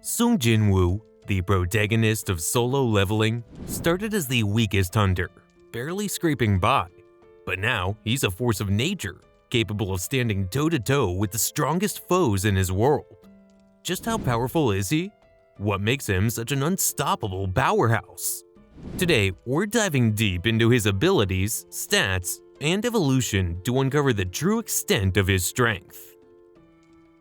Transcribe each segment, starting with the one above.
Sung Jin-Woo, the protagonist of Solo Leveling, started as the weakest hunter, barely scraping by. But now he's a force of nature, capable of standing toe-to-toe with the strongest foes in his world. Just how powerful is he? What makes him such an unstoppable powerhouse? Today, we're diving deep into his abilities, stats, and evolution to uncover the true extent of his strength.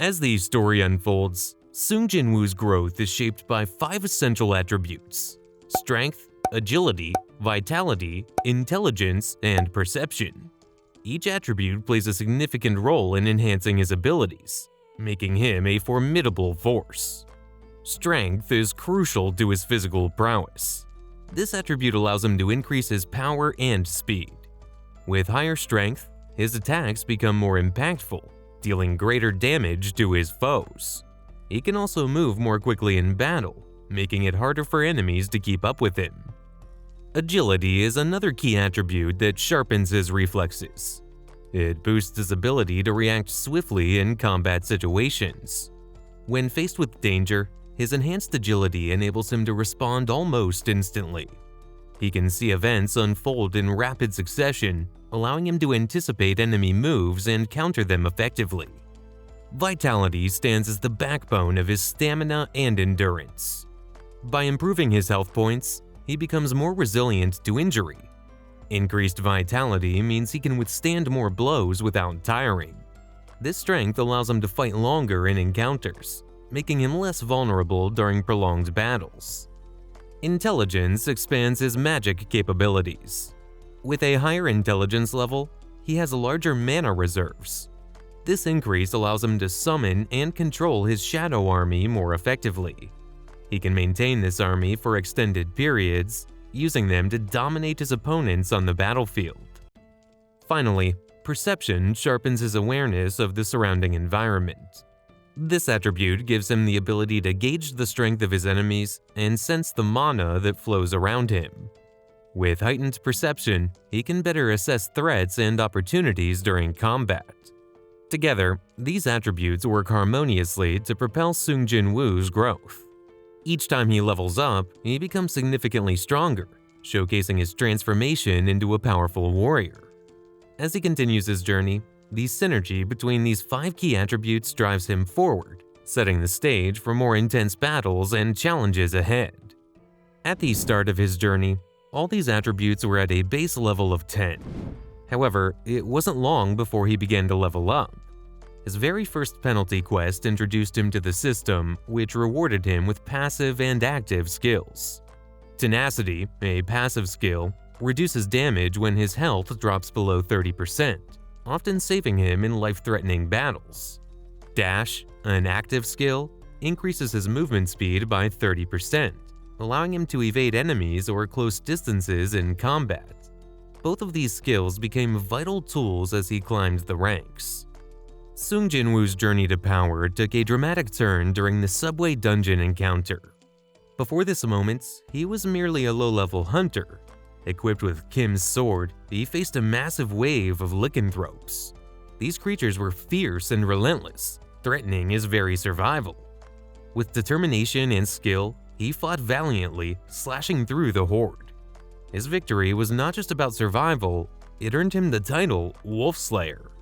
As the story unfolds, Sung Jin-Woo's growth is shaped by 5 essential attributes: strength, agility, vitality, intelligence, and perception. Each attribute plays a significant role in enhancing his abilities, making him a formidable force. Strength is crucial to his physical prowess. This attribute allows him to increase his power and speed. With higher strength, his attacks become more impactful, dealing greater damage to his foes. He can also move more quickly in battle, making it harder for enemies to keep up with him. Agility is another key attribute that sharpens his reflexes. It boosts his ability to react swiftly in combat situations. When faced with danger, his enhanced agility enables him to respond almost instantly. He can see events unfold in rapid succession, allowing him to anticipate enemy moves and counter them effectively. Vitality stands as the backbone of his stamina and endurance. By improving his health points, he becomes more resilient to injury. Increased vitality means he can withstand more blows without tiring. This strength allows him to fight longer in encounters, making him less vulnerable during prolonged battles. Intelligence expands his magic capabilities. With a higher intelligence level, he has larger mana reserves. This increase allows him to summon and control his shadow army more effectively. He can maintain this army for extended periods, using them to dominate his opponents on the battlefield. Finally, perception sharpens his awareness of the surrounding environment. This attribute gives him the ability to gauge the strength of his enemies and sense the mana that flows around him. With heightened perception, he can better assess threats and opportunities during combat. Together, these attributes work harmoniously to propel Sung Jin-Woo's growth. Each time he levels up, he becomes significantly stronger, showcasing his transformation into a powerful warrior. As he continues his journey, the synergy between these 5 key attributes drives him forward, setting the stage for more intense battles and challenges ahead. At the start of his journey, all these attributes were at a base level of 10. However, it wasn't long before he began to level up. His very first penalty quest introduced him to the system, which rewarded him with passive and active skills. Tenacity, a passive skill, reduces damage when his health drops below 30%, often saving him in life-threatening battles. Dash, an active skill, increases his movement speed by 30%, allowing him to evade enemies or close distances in combat. Both of these skills became vital tools as he climbed the ranks. Sung Jin-Woo's journey to power took a dramatic turn during the subway dungeon encounter. Before this moment, he was merely a low-level hunter. Equipped with Kim's sword, he faced a massive wave of lycanthropes. These creatures were fierce and relentless, threatening his very survival. With determination and skill, he fought valiantly, slashing through the horde. His victory was not just about survival, it earned him the title Wolf Slayer.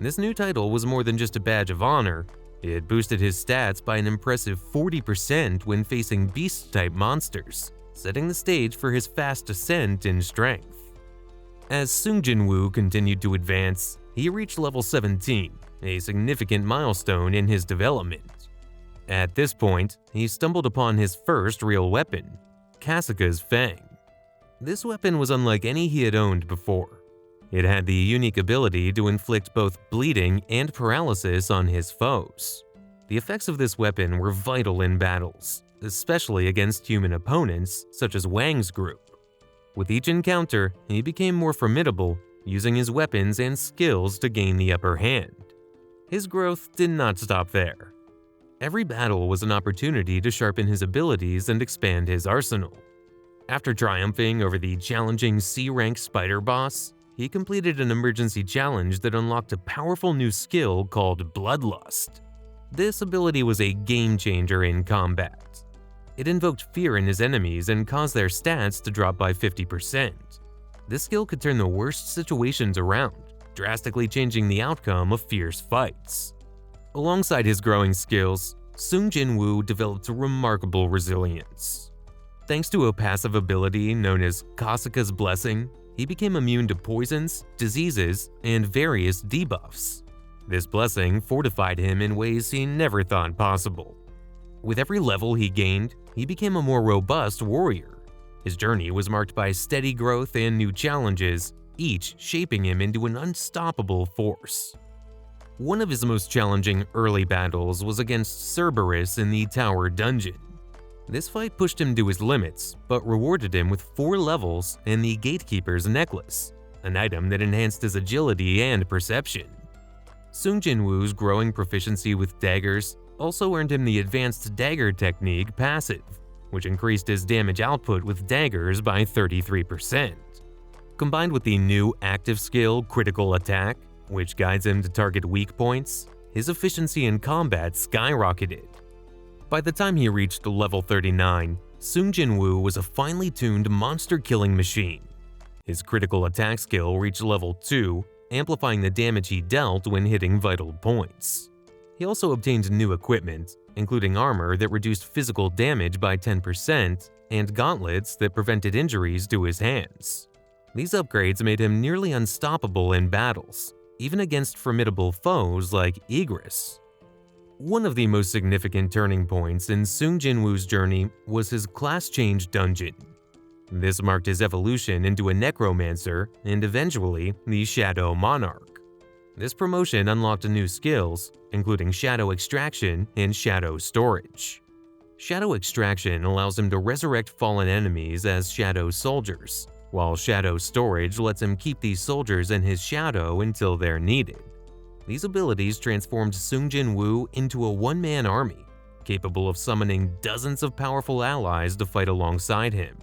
This new title was more than just a badge of honor. It boosted his stats by an impressive 40% when facing beast-type monsters, setting the stage for his fast ascent in strength. As Sung Jin-Woo continued to advance, he reached level 17, a significant milestone in his development. At this point, he stumbled upon his first real weapon, Kasuga's Fang. This weapon was unlike any he had owned before. It had the unique ability to inflict both bleeding and paralysis on his foes. The effects of this weapon were vital in battles, especially against human opponents such as Wang's group. With each encounter, he became more formidable, using his weapons and skills to gain the upper hand. His growth did not stop there. Every battle was an opportunity to sharpen his abilities and expand his arsenal. After triumphing over the challenging C-rank spider boss, he completed an emergency challenge that unlocked a powerful new skill called Bloodlust. This ability was a game changer in combat. It invoked fear in his enemies and caused their stats to drop by 50%. This skill could turn the worst situations around, drastically changing the outcome of fierce fights. Alongside his growing skills, Sung Jin-Woo developed a remarkable resilience. Thanks to a passive ability known as Kasuka's Blessing, he became immune to poisons, diseases, and various debuffs. This blessing fortified him in ways he never thought possible. With every level he gained, he became a more robust warrior. His journey was marked by steady growth and new challenges, each shaping him into an unstoppable force. One of his most challenging early battles was against Cerberus in the Tower Dungeon. This fight pushed him to his limits, but rewarded him with 4 levels and the Gatekeeper's Necklace, an item that enhanced his agility and perception. Sung Jin-Woo's growing proficiency with daggers also earned him the Advanced Dagger Technique passive, which increased his damage output with daggers by 33%. Combined with the new active skill Critical Attack, which guides him to target weak points, his efficiency in combat skyrocketed. By the time he reached level 39, Sung Jin-Woo was a finely tuned monster-killing machine. His critical attack skill reached level 2, amplifying the damage he dealt when hitting vital points. He also obtained new equipment, including armor that reduced physical damage by 10% and gauntlets that prevented injuries to his hands. These upgrades made him nearly unstoppable in battles, even against formidable foes like Igris. One of the most significant turning points in Sung Jin-Woo's journey was his class change dungeon. This marked his evolution into a necromancer and eventually the Shadow Monarch. This promotion unlocked new skills, including Shadow Extraction and Shadow Storage. Shadow Extraction allows him to resurrect fallen enemies as Shadow Soldiers, while Shadow Storage lets him keep these soldiers in his shadow until they're needed. These abilities transformed Sung Jin-Woo into a one-man army, capable of summoning dozens of powerful allies to fight alongside him.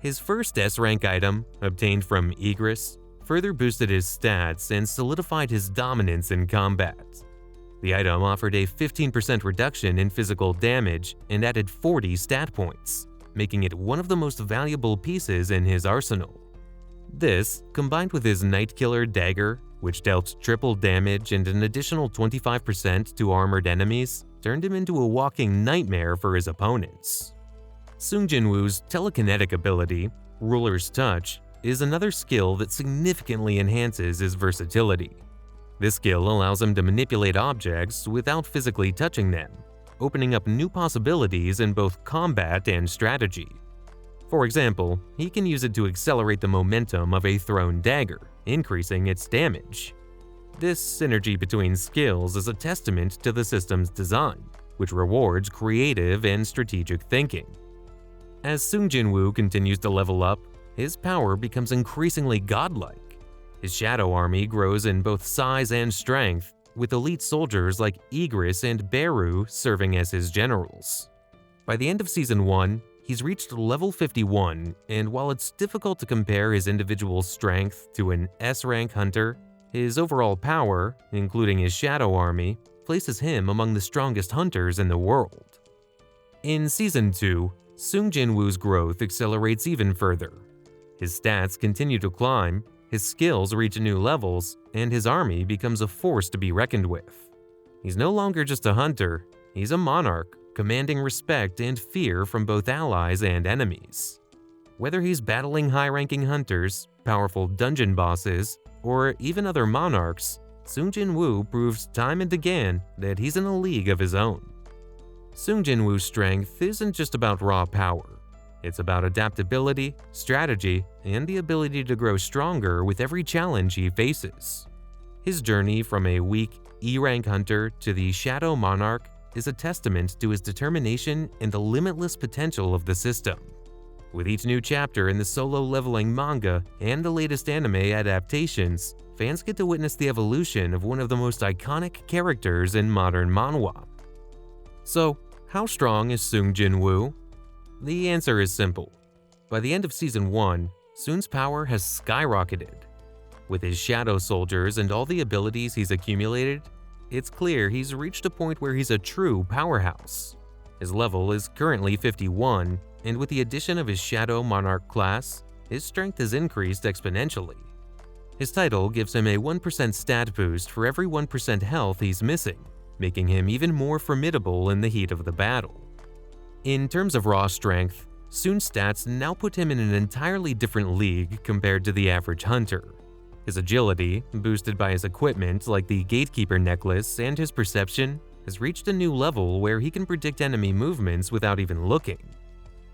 His first S-rank item, obtained from Igris, further boosted his stats and solidified his dominance in combat. The item offered a 15% reduction in physical damage and added 40 stat points, making it one of the most valuable pieces in his arsenal. This, combined with his Nightkiller dagger, which dealt triple damage and an additional 25% to armored enemies, turned him into a walking nightmare for his opponents. Sung Jin-Woo's telekinetic ability, Ruler's Touch, is another skill that significantly enhances his versatility. This skill allows him to manipulate objects without physically touching them, opening up new possibilities in both combat and strategy. For example, he can use it to accelerate the momentum of a thrown dagger, increasing its damage. This synergy between skills is a testament to the system's design, which rewards creative and strategic thinking. As Sung Jin-Woo continues to level up, his power becomes increasingly godlike. His shadow army grows in both size and strength, with elite soldiers like Igris and Beru serving as his generals. By the end of Season 1, he's reached level 51, and while it's difficult to compare his individual strength to an S-rank hunter, his overall power, including his shadow army, places him among the strongest hunters in the world. In Season 2, Sung Jin-Woo's growth accelerates even further. His stats continue to climb, his skills reach new levels, and his army becomes a force to be reckoned with. He's no longer just a hunter, he's a monarch, commanding respect and fear from both allies and enemies. Whether he's battling high-ranking hunters, powerful dungeon bosses, or even other monarchs, Sung Jin-Woo proves time and again that he's in a league of his own. Sung Jin-Woo's strength isn't just about raw power. It's about adaptability, strategy, and the ability to grow stronger with every challenge he faces. His journey from a weak E-rank hunter to the Shadow Monarch is a testament to his determination and the limitless potential of the system. With each new chapter in the solo leveling manga and the latest anime adaptations, fans get to witness the evolution of one of the most iconic characters in modern manhwa. So, how strong is Sung Jin-Woo? The answer is simple. By the end of Season 1, Sung's power has skyrocketed. With his shadow soldiers and all the abilities he's accumulated, it's clear he's reached a point where he's a true powerhouse. His level is currently 51, and with the addition of his Shadow Monarch class, his strength has increased exponentially. His title gives him a 1% stat boost for every 1% health he's missing, making him even more formidable in the heat of the battle. In terms of raw strength, Sun's stats now put him in an entirely different league compared to the average hunter. His agility, boosted by his equipment like the Gatekeeper necklace, and his perception, has reached a new level where he can predict enemy movements without even looking.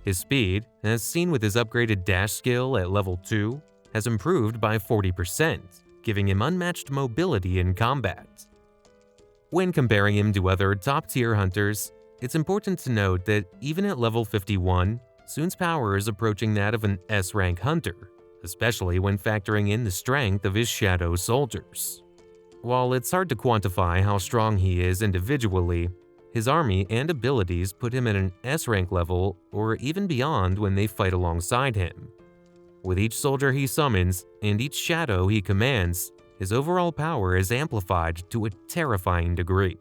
His speed, as seen with his upgraded dash skill at level 2, has improved by 40%, giving him unmatched mobility in combat. When comparing him to other top-tier hunters, it's important to note that even at level 51, Sun's power is approaching that of an S-rank hunter, especially when factoring in the strength of his shadow soldiers. While it's hard to quantify how strong he is individually, his army and abilities put him at an S-rank level or even beyond when they fight alongside him. With each soldier he summons and each shadow he commands, his overall power is amplified to a terrifying degree.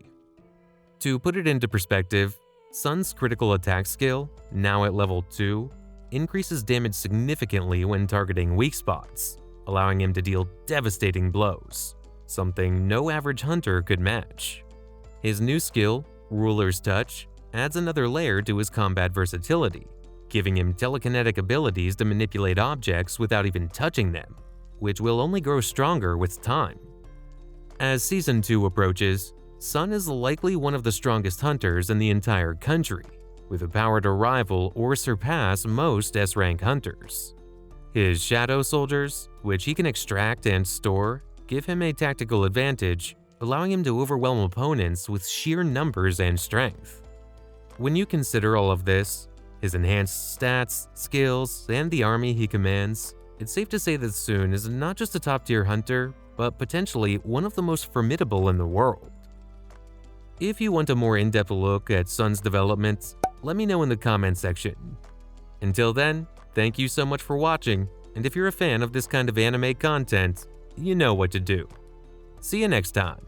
To put it into perspective, Sun's critical attack skill, now at level 2, increases damage significantly when targeting weak spots, allowing him to deal devastating blows, something no average hunter could match. His new skill, Ruler's Touch, adds another layer to his combat versatility, giving him telekinetic abilities to manipulate objects without even touching them, which will only grow stronger with time. As Season 2 approaches, Sun is likely one of the strongest hunters in the entire country, with the power to rival or surpass most S-rank hunters. His Shadow Soldiers, which he can extract and store, give him a tactical advantage, allowing him to overwhelm opponents with sheer numbers and strength. When you consider all of this, his enhanced stats, skills, and the army he commands, it's safe to say that Sun is not just a top-tier hunter, but potentially one of the most formidable in the world. If you want a more in-depth look at Sun's development, let me know in the comment section. Until then, thank you so much for watching, and if you're a fan of this kind of anime content, you know what to do. See you next time.